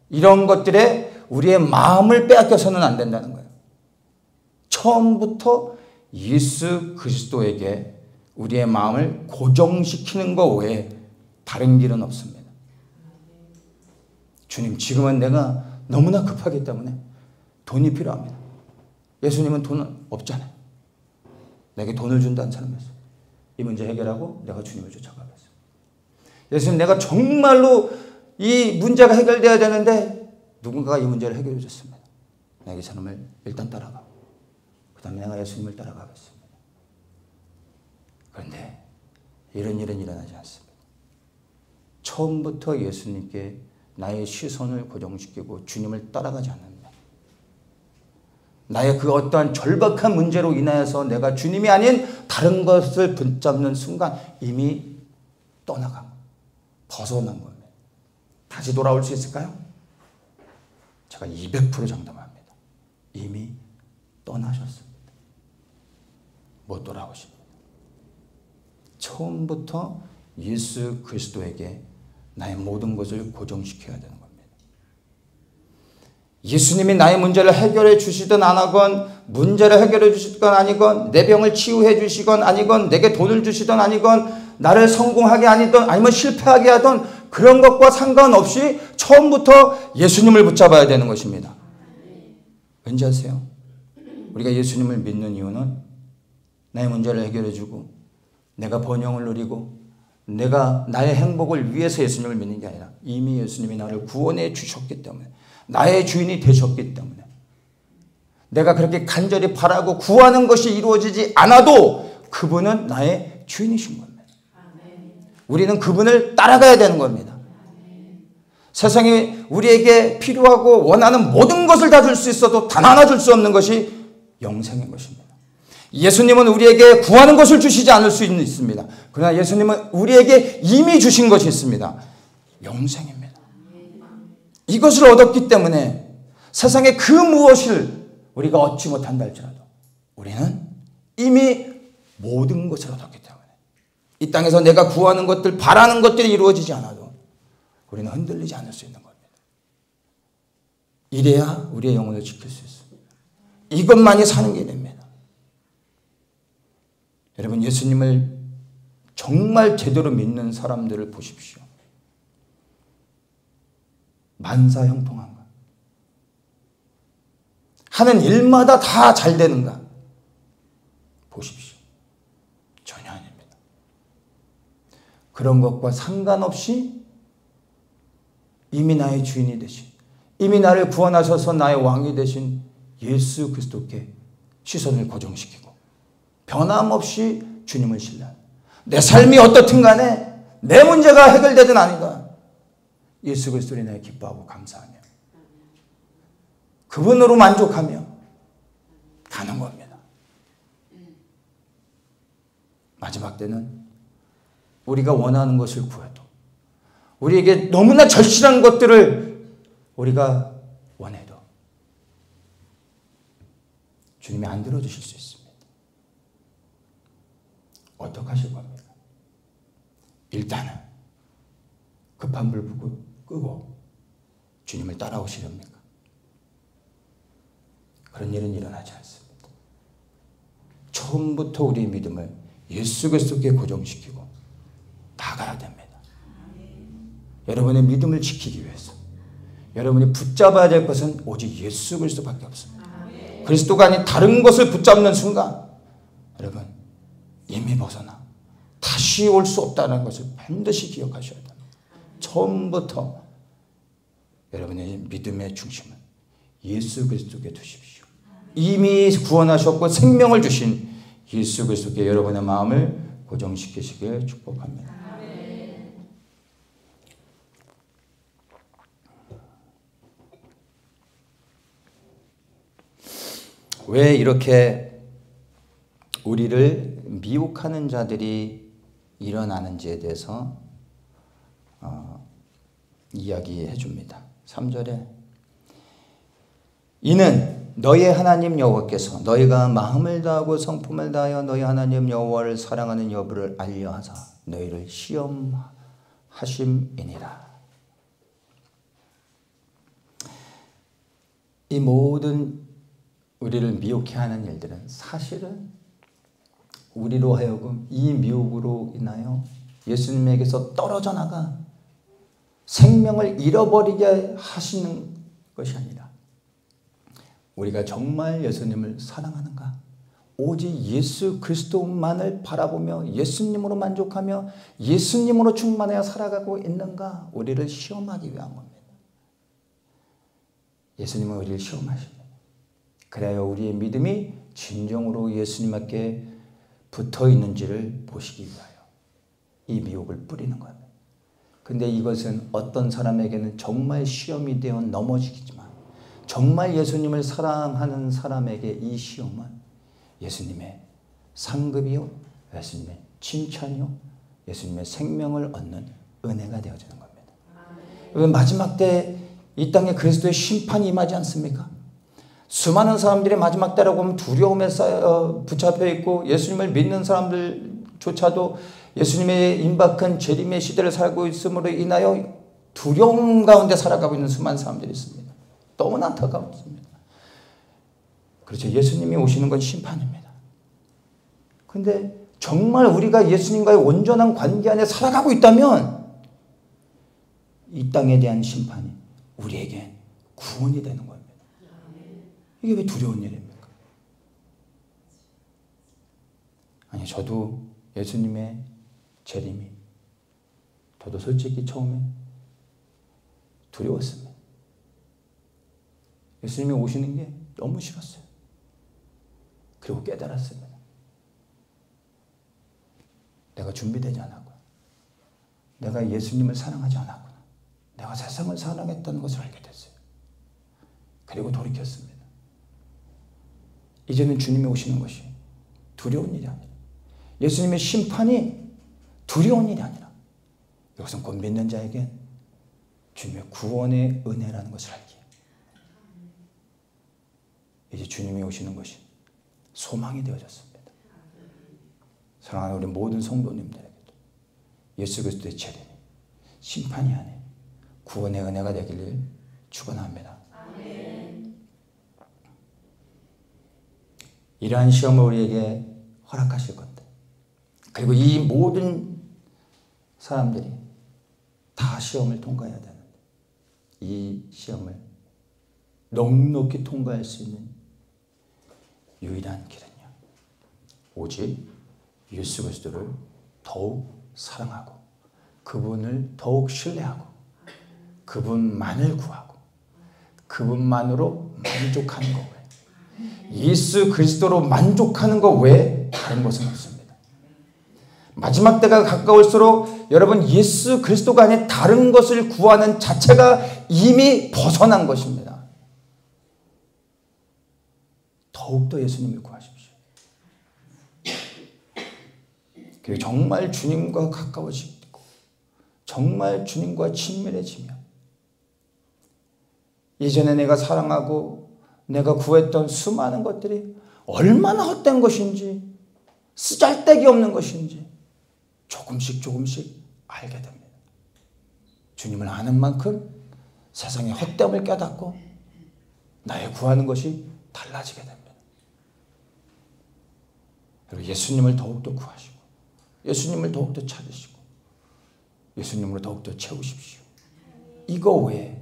이런 것들에 우리의 마음을 빼앗겨서는 안 된다는 거예요. 처음부터 예수 그리스도에게 우리의 마음을 고정시키는 것 외에 다른 길은 없습니다. 주님, 지금은 내가 너무나 급하기 때문에 돈이 필요합니다. 예수님은 돈은 없잖아요. 내게 돈을 준다는 사람이었어요. 이 문제 해결하고 내가 주님을 쫓아가겠어요. 예수님, 내가 정말로 이 문제가 해결돼야 되는데 누군가가 이 문제를 해결해 줬습니다. 내가 이 사람을 일단 따라가고 그 다음에 내가 예수님을 따라가겠습니다. 그런데 이런 일은 일어나지 않습니다. 처음부터 예수님께 나의 시선을 고정시키고 주님을 따라가지 않는다. 나의 그 어떠한 절박한 문제로 인하여서 내가 주님이 아닌 다른 것을 붙잡는 순간 이미 떠나간, 벗어난 겁니다. 다시 돌아올 수 있을까요? 제가 200% 장담합니다. 이미 떠나셨습니다. 못 돌아오십니다. 처음부터 예수 그리스도에게 나의 모든 것을 고정시켜야 되는 겁니다. 예수님이 나의 문제를 해결해 주시든 안 하건, 문제를 해결해 주시든 아니건, 내 병을 치유해 주시건 아니건, 내게 돈을 주시든 아니건, 나를 성공하게 아니든 아니면 실패하게 하든 그런 것과 상관없이 처음부터 예수님을 붙잡아야 되는 것입니다. 왠지 아세요? 우리가 예수님을 믿는 이유는 나의 문제를 해결해 주고 내가 번영을 누리고 내가 나의 행복을 위해서 예수님을 믿는 게 아니라 이미 예수님이 나를 구원해 주셨기 때문에, 나의 주인이 되셨기 때문에, 내가 그렇게 간절히 바라고 구하는 것이 이루어지지 않아도 그분은 나의 주인이신 겁니다. 우리는 그분을 따라가야 되는 겁니다. 세상에 우리에게 필요하고 원하는 모든 것을 다 줄 수 있어도 단 하나 줄 수 없는 것이 영생인 것입니다. 예수님은 우리에게 구하는 것을 주시지 않을 수 있습니다. 그러나 예수님은 우리에게 이미 주신 것이 있습니다. 영생입니다. 이것을 얻었기 때문에 세상의 그 무엇을 우리가 얻지 못한다 할지라도 우리는 이미 모든 것을 얻었기 때문에 이 땅에서 내가 구하는 것들, 바라는 것들이 이루어지지 않아도 우리는 흔들리지 않을 수 있는 겁니다. 이래야 우리의 영혼을 지킬 수 있습니다. 이것만이 사는 길입니다. 여러분, 예수님을 정말 제대로 믿는 사람들을 보십시오. 만사형통한가? 하는 일마다 다 잘 되는가? 보십시오. 전혀 아닙니다. 그런 것과 상관없이 이미 나의 주인이 되신, 이미 나를 구원하셔서 나의 왕이 되신 예수 그리스도께 시선을 고정시키고 변함없이 주님을 신뢰하는, 내 삶이 어떻든 간에 내 문제가 해결되든 아니다, 예수 그리스도를 인하여 기뻐하고 감사하며 그분으로 만족하며 가는 겁니다. 마지막 때는 우리가 원하는 것을 구해도, 우리에게 너무나 절실한 것들을 우리가 원해도 주님이 안 들어주실 수 있습니다. 어떻게 하실 겁니까? 일단은 급한 불 끄고 주님을 따라오시렵니까? 그런 일은 일어나지 않습니다. 처음부터 우리의 믿음을 예수 그리스도께 고정시키고 나가야 됩니다. 여러분의 믿음을 지키기 위해서 여러분이 붙잡아야 될 것은 오직 예수 그리스도밖에 없습니다. 그리스도가 아닌 다른 것을 붙잡는 순간 여러분 이미 벗어나 다시 올 수 없다는 것을 반드시 기억하셔야 됩니다. 처음부터 여러분의 믿음의 중심은 예수 그리스도께 두십시오. 이미 구원하셨고 생명을 주신 예수 그리스도께 여러분의 마음을 고정시키시길 축복합니다. 왜 이렇게 우리를 미혹하는 자들이 일어나는지에 대해서 이야기해 줍니다. 3절에 이는 너희 하나님 여호와께서 너희가 마음을 다하고 성품을 다하여 너희 하나님 여호와를 사랑하는 여부를 알려하사 너희를 시험하심이니라. 이 모든 우리를 미혹해 하는 일들은 사실은 우리로 하여금 이 미혹으로 인하여 예수님에게서 떨어져 나가 생명을 잃어버리게 하시는 것이 아니라 우리가 정말 예수님을 사랑하는가, 오직 예수 그리스도만을 바라보며 예수님으로 만족하며 예수님으로 충만하여 살아가고 있는가, 우리를 시험하기 위한 겁니다. 예수님은 우리를 시험하십니다. 그래야 우리의 믿음이 진정으로 예수님께 붙어 있는지를 보시기 위하여 이 미혹을 뿌리는 겁니다. 근데 이것은 어떤 사람에게는 정말 시험이 되어 넘어지겠지만 정말 예수님을 사랑하는 사람에게 이 시험은 예수님의 상급이요, 예수님의 칭찬이요, 예수님의 생명을 얻는 은혜가 되어지는 겁니다. 왜 마지막 때 이 땅에 그리스도의 심판이 임하지 않습니까? 수많은 사람들이 마지막 때라고 하면 두려움에 붙잡혀 있고 예수님을 믿는 사람들조차도 예수님의 임박한 재림의 시대를 살고 있음으로 인하여 두려움 가운데 살아가고 있는 수많은 사람들이 있습니다. 너무나 안타깝습니다. 그렇죠. 예수님이 오시는 건 심판입니다. 그런데 정말 우리가 예수님과의 온전한 관계 안에 살아가고 있다면 이 땅에 대한 심판이 우리에게 구원이 되는 겁니다. 이게 왜 두려운 일입니까? 아니, 저도 예수님의 재림이 저도 솔직히 처음에 두려웠습니다. 예수님이 오시는 게 너무 싫었어요. 그리고 깨달았습니다. 내가 준비되지 않았구나. 내가 예수님을 사랑하지 않았구나. 내가 세상을 사랑했다는 것을 알게 됐어요. 그리고 돌이켰습니다. 이제는 주님이 오시는 것이 두려운 일이 아니라, 예수님의 심판이 두려운 일이 아니라, 이것은 곧 믿는 자에겐 주님의 구원의 은혜라는 것을 알기에 이제 주님이 오시는 것이 소망이 되어졌습니다. 사랑하는 우리 모든 성도님들에게도 예수 그리스도의 재림이 심판이 아닌 구원의 은혜가 되기를 축원합니다. 이러한 시험을 우리에게 허락하실 건데, 그리고 이 모든 사람들이 다 시험을 통과해야 되는데, 이 시험을 넉넉히 통과할 수 있는 유일한 길은요, 오직 예수 그리스도를 더욱 사랑하고 그분을 더욱 신뢰하고 그분만을 구하고 그분만으로 만족하는 것 외에, 예수 그리스도로 만족하는 것 외에 다른 것은 없습니다. 마지막 때가 가까울수록 여러분, 예수 그리스도가 아닌 다른 것을 구하는 자체가 이미 벗어난 것입니다. 더욱더 예수님을 구하십시오. 그리고 정말 주님과 가까워지고 정말 주님과 친밀해지며, 이전에 내가 사랑하고 내가 구했던 수많은 것들이 얼마나 헛된 것인지, 쓰잘데기 없는 것인지 조금씩 알게 됩니다. 주님을 아는 만큼 세상의 헛됨을 깨닫고 나의 구하는 것이 달라지게 됩니다. 그리고 예수님을 더욱더 구하시고 예수님을 더욱더 찾으시고 예수님으로 더욱더 채우십시오. 이거 외에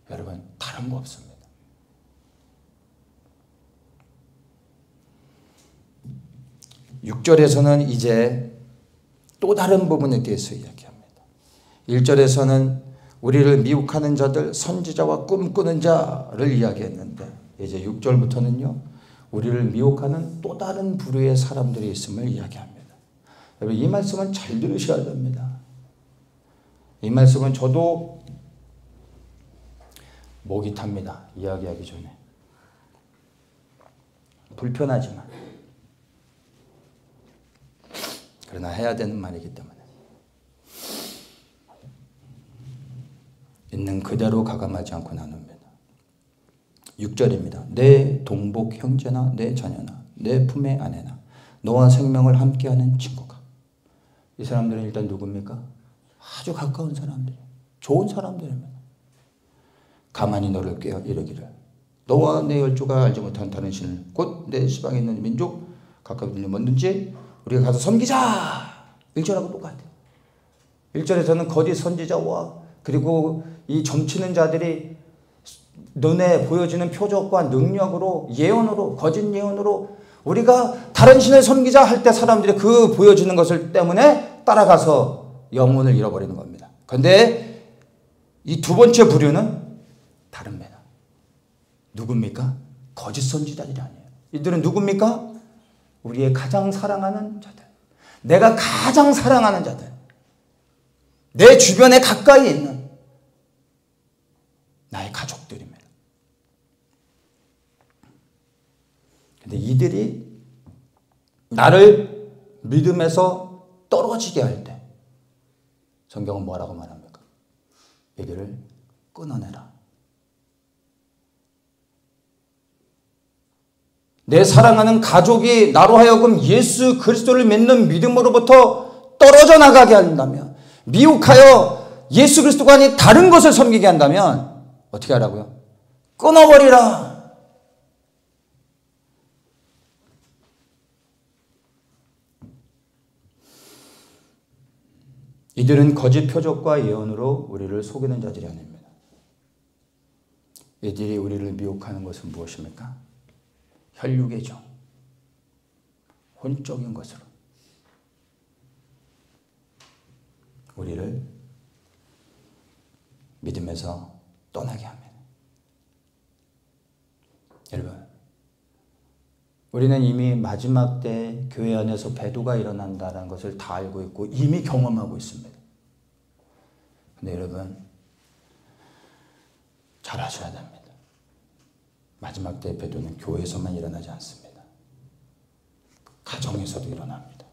여러분 다른 거 없습니다. 6절에서는 이제 또 다른 부분에 대해서 이야기합니다. 1절에서는 우리를 미혹하는 자들, 선지자와 꿈꾸는 자를 이야기했는데, 이제 6절부터는요, 우리를 미혹하는 또 다른 부류의 사람들이 있음을 이야기합니다. 여러분, 이 말씀은 잘 들으셔야 됩니다. 이 말씀은 저도 목이 탑니다. 이야기하기 전에. 불편하지만 그러나 해야 되는 말이기 때문에 있는 그대로 가감하지 않고 나눕니다. 6절입니다. 내 동복 형제나 내 자녀나 내 품의 아내나 너와 생명을 함께하는 친구가. 이 사람들은 일단 누굽니까? 아주 가까운 사람들이에요. 좋은 사람들입니다. 가만히 너를 꾀어 이르기를 너와 내 열조가 알지 못한 다른 신을 곧 내 시방에 있는 민족 가까이 들려 뭐든지 우리가 가서 섬기자. 1절하고 똑같아요. 1절에서는 거짓 선지자와 그리고 이 점치는 자들이 눈에 보여지는 표적과 능력으로, 예언으로, 거짓 예언으로 우리가 다른 신을 섬기자 할 때 사람들이 그 보여지는 것을 때문에 따라가서 영혼을 잃어버리는 겁니다. 그런데 이 두 번째 부류는 다릅니다. 누굽니까? 거짓 선지자들이 아니에요. 이들은 누굽니까? 우리의 가장 사랑하는 자들, 내가 가장 사랑하는 자들, 내 주변에 가까이 있는 나의 가족들입니다. 근데 이들이 나를 믿음에서 떨어지게 할 때 성경은 뭐라고 말합니까? 이들을 끊어내라. 내 사랑하는 가족이 나로 하여금 예수 그리스도를 믿는 믿음으로부터 떨어져 나가게 한다면, 미혹하여 예수 그리스도가 아닌 다른 것을 섬기게 한다면 어떻게 하라고요? 끊어버리라. 이들은 거짓 표적과 예언으로 우리를 속이는 자들이 아닙니다. 이들이 우리를 미혹하는 것은 무엇입니까? 혈육의 정, 혼적인 것으로 우리를 믿음에서 떠나게 합니다. 여러분, 우리는 이미 마지막 때 교회 안에서 배도가 일어난다는 것을 다 알고 있고 이미 경험하고 있습니다. 근데 여러분, 잘하셔야 됩니다. 마지막 때의 배도는 교회에서만 일어나지 않습니다. 가정에서도 일어납니다.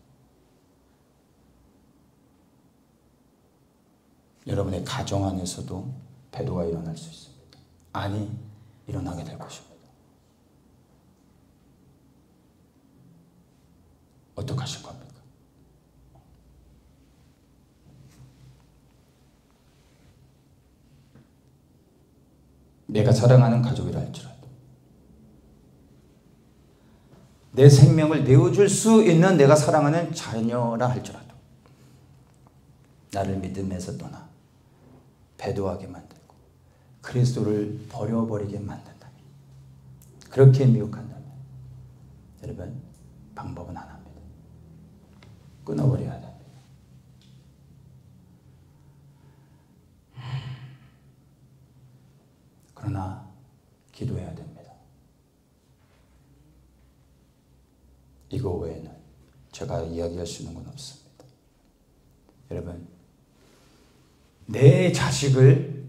여러분의 가정 안에서도 배도가 일어날 수 있습니다. 아니, 일어나게 될 것입니다. 어떻게 하실 겁니까? 내가 사랑하는 가족이라 할지라도, 내 생명을 내어줄 수 있는 내가 사랑하는 자녀라 할지라도 나를 믿음에서 떠나 배도하게 만들고 그리스도를 버려버리게 만든다면, 그렇게 미혹한다면 여러분, 방법은 하나입니다. 끊어버려야 됩니다. 그러나 기도해야 됩니다. 이거 외에는 제가 이야기할 수 있는 건 없습니다. 여러분, 내 자식을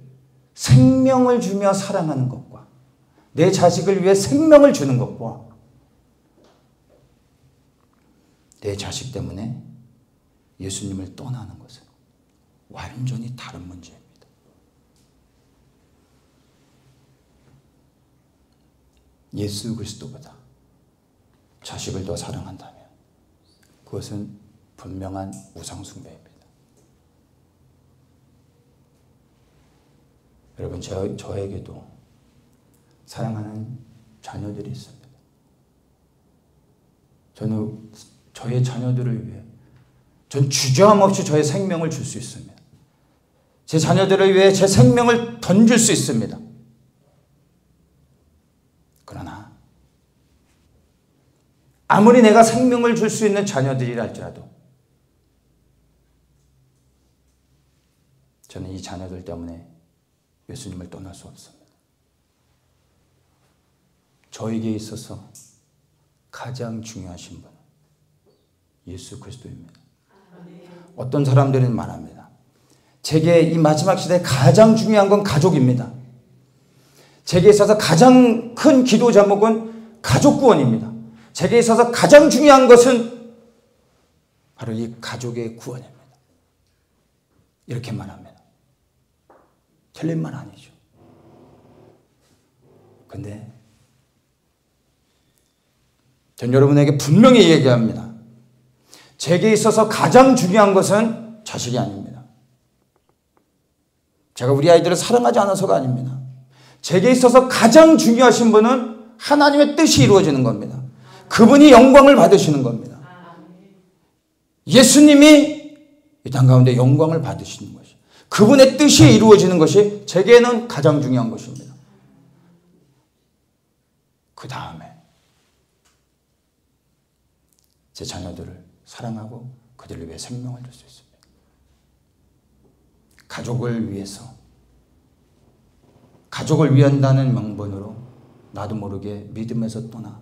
생명을 주며 사랑하는 것과 내 자식을 위해 생명을 주는 것과 내 자식 때문에 예수님을 떠나는 것은 완전히 다른 문제입니다. 예수 그리스도보다 자식을 더 사랑한다면 그것은 분명한 우상숭배입니다. 여러분, 저에게도 사랑하는 자녀들이 있습니다. 저는 저의 자녀들을 위해 전 주저함 없이 저의 생명을 줄 수 있습니다. 제 자녀들을 위해 제 생명을 던질 수 있습니다. 그러나 아무리 내가 생명을 줄 수 있는 자녀들이라 할지라도 저는 이 자녀들 때문에 예수님을 떠날 수 없습니다. 저에게 있어서 가장 중요하신 분은 예수 그리스도입니다. 어떤 사람들은 말합니다. 제게 이 마지막 시대에 가장 중요한 건 가족입니다. 제게 있어서 가장 큰 기도 제목은 가족 구원입니다. 제게 있어서 가장 중요한 것은 바로 이 가족의 구원입니다. 이렇게 말합니다. 틀린 말 아니죠. 근데 전 여러분에게 분명히 얘기합니다. 제게 있어서 가장 중요한 것은 자식이 아닙니다. 제가 우리 아이들을 사랑하지 않아서가 아닙니다. 제게 있어서 가장 중요하신 분은 하나님의 뜻이 이루어지는 겁니다. 그분이 영광을 받으시는 겁니다. 예수님이 이 땅 가운데 영광을 받으시는 것이, 그분의 뜻이 이루어지는 것이 제게는 가장 중요한 것입니다. 그 다음에 제 자녀들을 사랑하고 그들을 위해 생명을 줄 수 있습니다. 가족을 위해서, 가족을 위한다는 명분으로 나도 모르게 믿음에서 떠나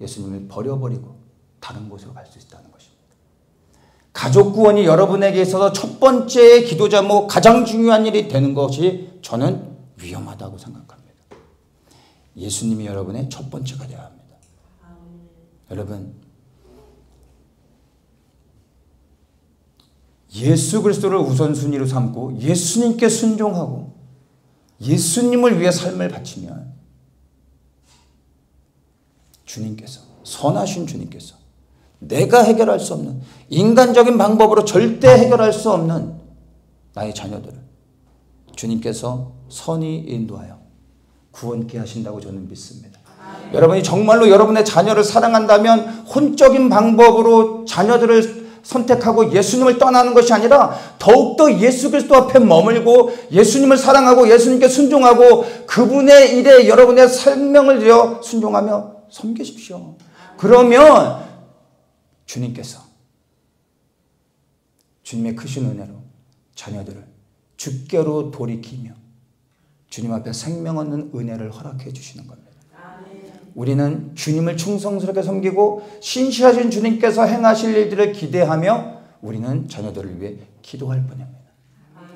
예수님을 버려버리고 다른 곳으로 갈 수 있다는 것입니다. 가족 구원이 여러분에게 있어서 첫 번째 기도 제목, 가장 중요한 일이 되는 것이 저는 위험하다고 생각합니다. 예수님이 여러분의 첫 번째가 되어야 합니다. 여러분, 예수 그리스도를 우선순위로 삼고 예수님께 순종하고 예수님을 위해 삶을 바치면 주님께서, 선하신 주님께서 내가 해결할 수 없는, 인간적인 방법으로 절대 해결할 수 없는 나의 자녀들을 주님께서 선히 인도하여 구원케 하신다고 저는 믿습니다. 여러분이 정말로 여러분의 자녀를 사랑한다면 혼적인 방법으로 자녀들을 선택하고 예수님을 떠나는 것이 아니라 더욱더 예수 그리스도 앞에 머물고 예수님을 사랑하고 예수님께 순종하고 그분의 일에 여러분의 생명을 들여 순종하며 섬기십시오. 그러면 주님께서 주님의 크신 은혜로 자녀들을 주께로 돌이키며 주님 앞에 생명 얻는 은혜를 허락해 주시는 겁니다. 우리는 주님을 충성스럽게 섬기고 신실하신 주님께서 행하실 일들을 기대하며 우리는 자녀들을 위해 기도할 뿐입니다.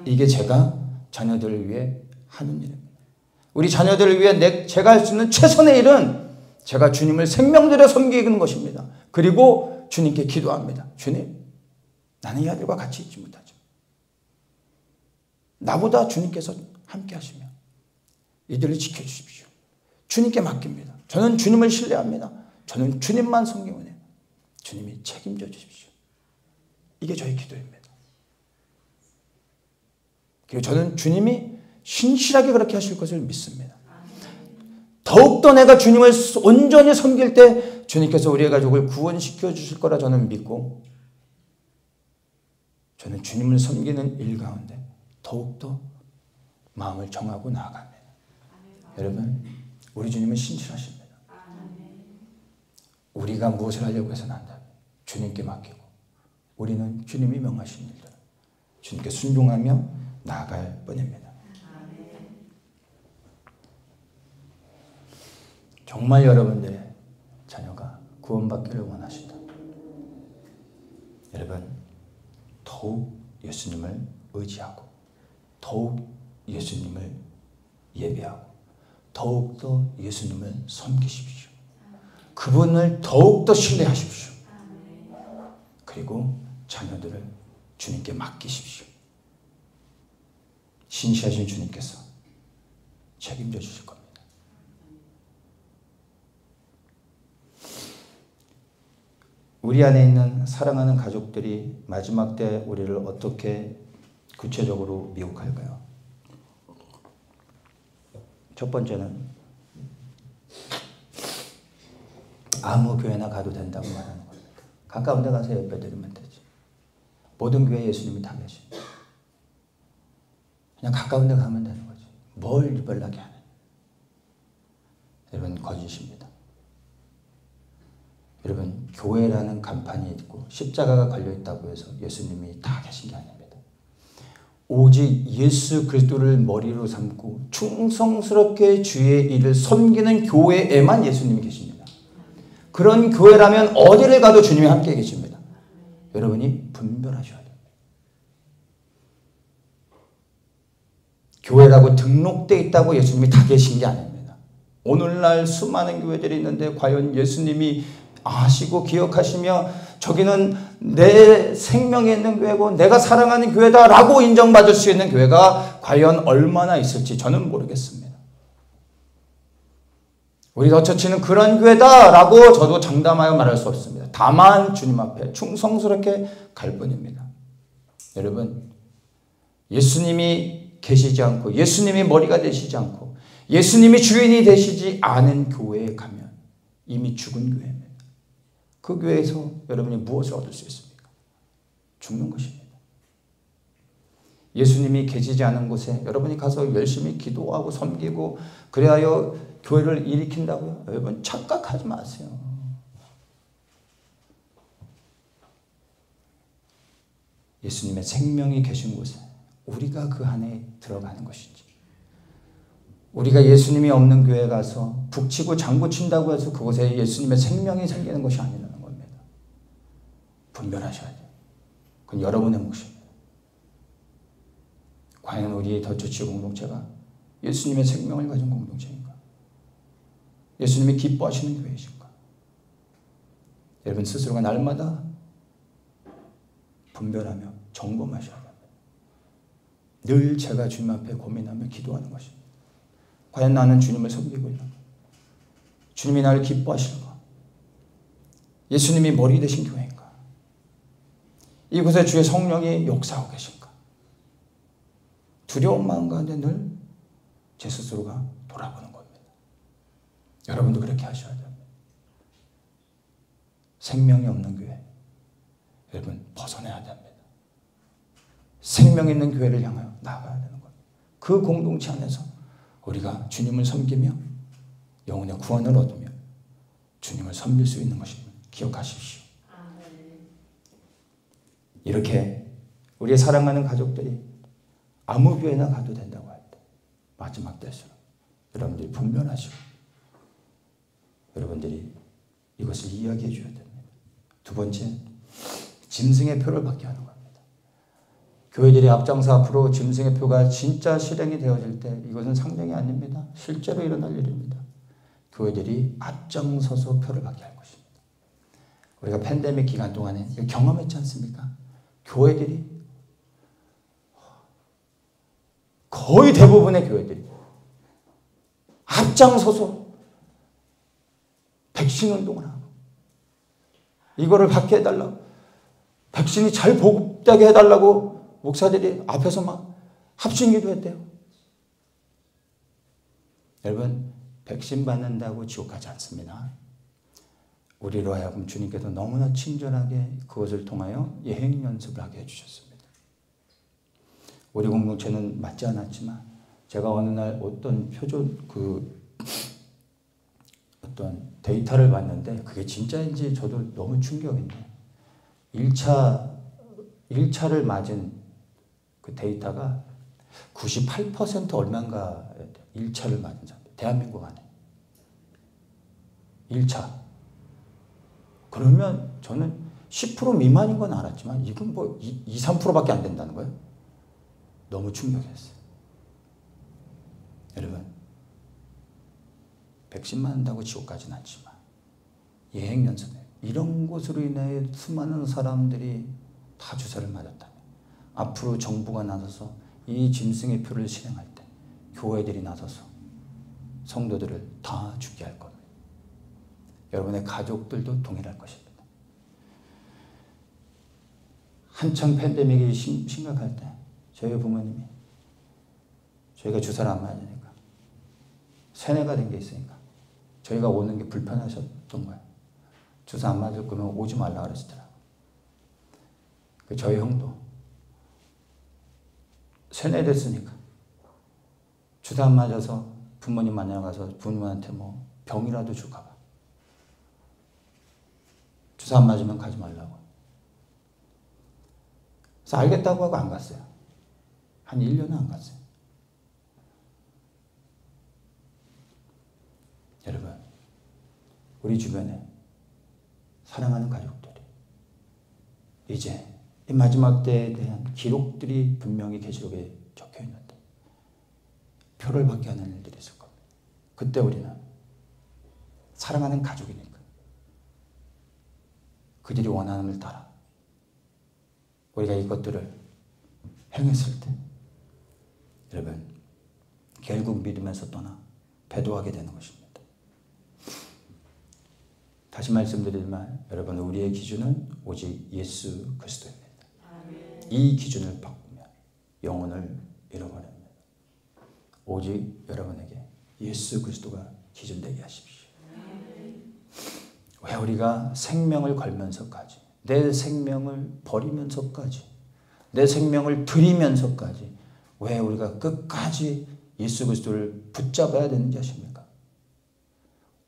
이게 제가 자녀들을 위해 하는 일입니다. 우리 자녀들을 위해 제가 할 수 있는 최선의 일은 제가 주님을 생명 들여 섬기는 것입니다. 그리고 주님께 기도합니다. 주님, 나는 이 아들과 같이 있지 못하죠. 나보다 주님께서 함께 하시며 이들을 지켜주십시오. 주님께 맡깁니다. 저는 주님을 신뢰합니다. 저는 주님만 섬기면 해요. 주님이 책임져 주십시오. 이게 저의 기도입니다. 그리고 저는 주님이 신실하게 그렇게 하실 것을 믿습니다. 더욱더 내가 주님을 온전히 섬길 때 주님께서 우리의 가족을 구원시켜 주실 거라 저는 믿고, 저는 주님을 섬기는 일 가운데 더욱더 마음을 정하고 나아갑니다. 여러분, 우리 주님은 신실하십니다. 우리가 무엇을 하려고 해서는 안 됩니다. 주님께 맡기고 우리는 주님이 명하신 일들을 주님께 순종하며 나아갈 뿐입니다. 정말 여러분들의 자녀가 구원받기를 원하신다. 여러분, 더욱 예수님을 의지하고 더욱 예수님을 예배하고 더욱더 예수님을 섬기십시오. 그분을 더욱더 신뢰하십시오. 그리고 자녀들을 주님께 맡기십시오. 신실하신 주님께서 책임져 주실 겁니다. 우리 안에 있는 사랑하는 가족들이 마지막 때 우리를 어떻게 구체적으로 미혹할까요? 첫 번째는 아무 교회나 가도 된다고 말하는 겁니다. 가까운 데 가서 예배 드리면 되지. 모든 교회에 예수님이 다 계십니다. 그냥 가까운 데 가면 되는 거지. 뭘 유별나게 하는. 여러분, 거짓입니다. 여러분, 교회라는 간판이 있고 십자가가 걸려있다고 해서 예수님이 다 계신 게 아닙니다. 오직 예수 그리스도를 머리로 삼고 충성스럽게 주의 일을 섬기는 교회에만 예수님이 계십니다. 그런 교회라면 어디를 가도 주님이 함께 계십니다. 여러분이 분별하셔야 됩니다. 교회라고 등록되어 있다고 예수님이 다 계신 게 아닙니다. 오늘날 수많은 교회들이 있는데 과연 예수님이 아시고 기억하시며 저기는 내 생명에 있는 교회고 내가 사랑하는 교회다라고 인정받을 수 있는 교회가 과연 얼마나 있을지 저는 모르겠습니다. 우리 더처치는 그런 교회다라고 저도 장담하여 말할 수 없습니다. 다만 주님 앞에 충성스럽게 갈 뿐입니다. 여러분, 예수님이 계시지 않고 예수님이 머리가 되시지 않고 예수님이 주인이 되시지 않은 교회에 가면 이미 죽은 교회입니다. 그 교회에서 여러분이 무엇을 얻을 수 있습니까? 죽는 것입니다. 예수님이 계시지 않은 곳에 여러분이 가서 열심히 기도하고 섬기고 그래야 교회를 일으킨다고요? 여러분, 착각하지 마세요. 예수님의 생명이 계신 곳에 우리가 그 안에 들어가는 것이지. 우리가 예수님이 없는 교회에 가서 북치고 장구친다고 해서 그곳에 예수님의 생명이 생기는 것이 아니라는 겁니다. 분별하셔야 돼요. 그건 여러분의 몫입니다. 과연 우리 더처치 공동체가 예수님의 생명을 가진 공동체인가? 예수님이 기뻐하시는 교회이신가? 여러분 스스로가 날마다 분별하며 점검하셔야 됩니다. 늘 제가 주님 앞에 고민하며 기도하는 것입니다. 과연 나는 주님을 섬기고 있는가? 주님이 나를 기뻐하실까? 예수님이 머리 되신 교회인가? 이곳에 주의 성령이 역사하고 계신가? 두려운 마음 가운데 늘 제 스스로가 돌아보는 겁니다. 여러분도 그렇게 하셔야 됩니다. 생명이 없는 교회, 여러분 벗어나야 됩니다. 생명 있는 교회를 향하여 나아가야 되는 겁니다. 그 공동체 안에서 우리가 주님을 섬기며 영혼의 구원을 얻으며 주님을 섬길 수 있는 것임을 기억하십시오. 이렇게 우리의 사랑하는 가족들이 아무 교회나 가도 된다고 할 때 마지막 때수록 여러분들이 분별하시고 여러분들이 이것을 이야기해 줘야 됩니다. 두 번째, 짐승의 표를 받게 하는 겁니다. 교회들이 앞장서 앞으로 짐승의 표가 진짜 실행이 되어질 때 이것은 상정이 아닙니다. 실제로 일어날 일입니다. 교회들이 앞장서서 표를 받게 할 것입니다. 우리가 팬데믹 기간 동안에 경험했지 않습니까? 교회들이 거의 대부분의 교회들이 앞장서서 백신 운동을 하고 이거를 받게 해달라고, 백신이 잘 보급되게 해달라고 목사들이 앞에서 막 합심기도 했대요. 여러분, 백신 받는다고 지옥 가지 않습니다. 우리로 하여금 주님께서 너무나 친절하게 그것을 통하여 예행 연습을 하게 해주셨습니다. 우리 공동체는 맞지 않았지만 제가 어느 날 어떤 어떤 데이터를 봤는데 그게 진짜인지 저도 너무 충격인데 1차를 맞은 그 데이터가 98% 얼마인가 1차를 맞은 사람 대한민국 안에 1차. 그러면 저는 10% 미만인 건 알았지만 이건 뭐 2, 3%밖에 안 된다는 거예요. 너무 충격이었어요. 여러분, 백신 맞는다고 지옥 가진 않지만 예행 연습 이런 것으로 인해 수많은 사람들이 다 주사를 맞았다면 앞으로 정부가 나서서 이 짐승의 표를 실행할 때 교회들이 나서서 성도들을 다 죽게 할 겁니다. 여러분의 가족들도 동일할 것입니다. 한창 팬데믹이 심각할 때 저희 부모님이 저희가 주사를 안 맞으니까 세뇌가 된 게 있으니까 저희가 오는 게 불편하셨던 거예요. 주사 안 맞을 거면 오지 말라 그러시더라고요. 저희 형도 세뇌됐으니까 주사 안 맞아서 부모님 만나가서 부모님한테 뭐 병이라도 줄까 봐. 주사 안 맞으면 가지 말라고. 그래서 알겠다고 하고 안 갔어요. 한 1년은 안 갔어요. 여러분, 우리 주변에 사랑하는 가족들이 이제 이 마지막 때에 대한 기록들이 분명히 계시록에 적혀 있는데 표를 받게 하는 일들이 있을 겁니다. 그때 우리는 사랑하는 가족이니까 그들이 원하는 을 따라 우리가 이것들을 행했을 때 여러분 결국 믿음에서 떠나 배도하게 되는 것입니다. 다시 말씀드리지만 여러분 우리의 기준은 오직 예수 그리스도입니다. 이 기준을 바꾸면 영혼을 잃어버립니다. 오직 여러분에게 예수 그리스도가 기준 되게 하십시오. 왜 우리가 생명을 걸면서까지 내 생명을 버리면서까지 내 생명을 드리면서까지 왜 우리가 끝까지 예수 그리스도를 붙잡아야 되는지 아십니까?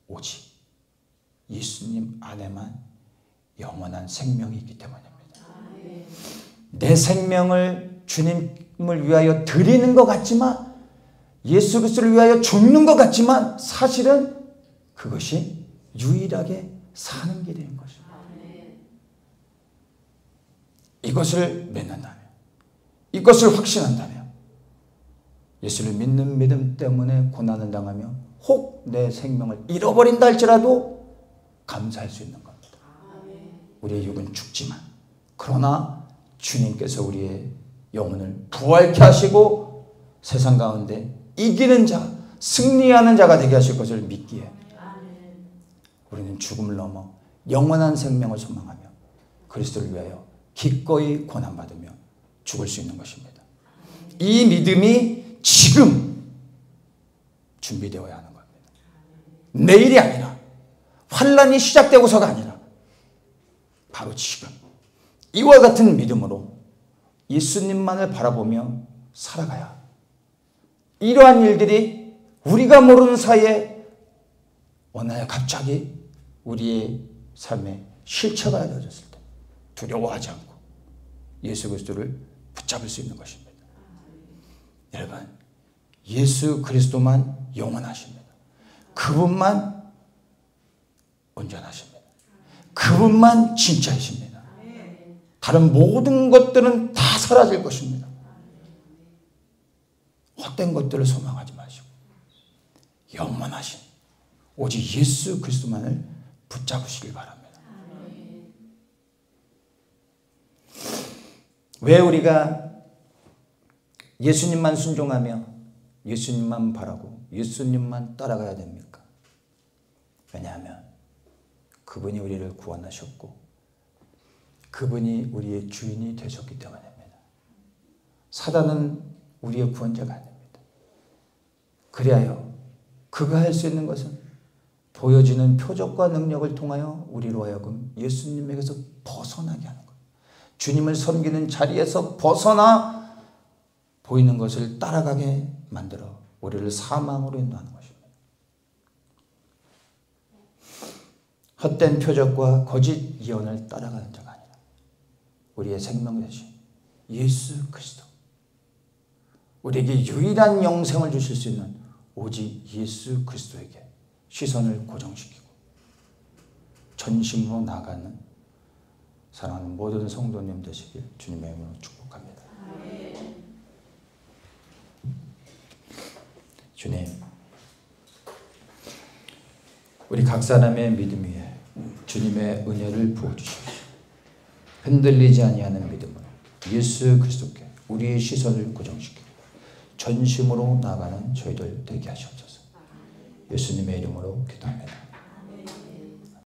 오직 예수님 안에만 영원한 생명이 있기 때문입니다. 내 생명을 주님을 위하여 드리는 것 같지만 예수 그리스도를 위하여 죽는 것 같지만 사실은 그것이 유일하게 사는 길인 것입니다. 이것을 믿는다면 이것을 확신한다면 예수를 믿는 믿음 때문에 고난을 당하며 혹 내 생명을 잃어버린다 할지라도 감사할 수 있는 겁니다. 우리의 육은 죽지만 그러나 주님께서 우리의 영혼을 부활케 하시고 세상 가운데 이기는 자, 승리하는 자가 되게 하실 것을 믿기에 우리는 죽음을 넘어 영원한 생명을 소망하며 그리스도를 위하여 기꺼이 고난받으며 죽을 수 있는 것입니다. 이 믿음이 지금 준비되어야 하는 겁니다. 내일이 아니라 환란이 시작되고서가 아니라 바로 지금 이와 같은 믿음으로 예수님만을 바라보며 살아가야 이러한 일들이 우리가 모르는 사이에 어느 날 갑자기 우리의 삶에 실체가 되어졌을 때 두려워하지 않고 예수 그리스도를 붙잡을 수 있는 것입니다. 여러분, 예수 그리스도만 영원하십니다. 그분만 온전하십니다. 그분만 진짜이십니다. 다른 모든 것들은 다 사라질 것입니다. 헛된 것들을 소망하지 마시고 영원하신 오직 예수 그리스도만을 붙잡으시길 바랍니다. 왜 우리가 예수님만 순종하며 예수님만 바라고 예수님만 따라가야 됩니까? 왜냐하면 그분이 우리를 구원하셨고 그분이 우리의 주인이 되셨기 때문입니다. 사단은 우리의 구원자가 아닙니다. 그리하여 그가 할 수 있는 것은 보여지는 표적과 능력을 통하여 우리로 하여금 예수님에게서 벗어나게 하는 것. 주님을 섬기는 자리에서 벗어나 보이는 것을 따라가게 만들어 우리를 사망으로 인도하는 것입니다. 헛된 표적과 거짓 예언을 따라가는 자가 아니라 우리의 생명 대신 예수 그리스도, 우리에게 유일한 영생을 주실 수 있는 오직 예수 그리스도에게 시선을 고정시키고 전심으로 나가는 사랑하는 모든 성도님 되시길 주님의 이름으로 축복합니다. 주님, 우리 각 사람의 믿음 위에 주님의 은혜를 부어주십시오. 흔들리지 아니하는 믿음으로 예수 그리스도께 우리의 시선을 고정시키고 전심으로 나가는 저희들 되게 하시옵소서. 예수님의 이름으로 기도합니다.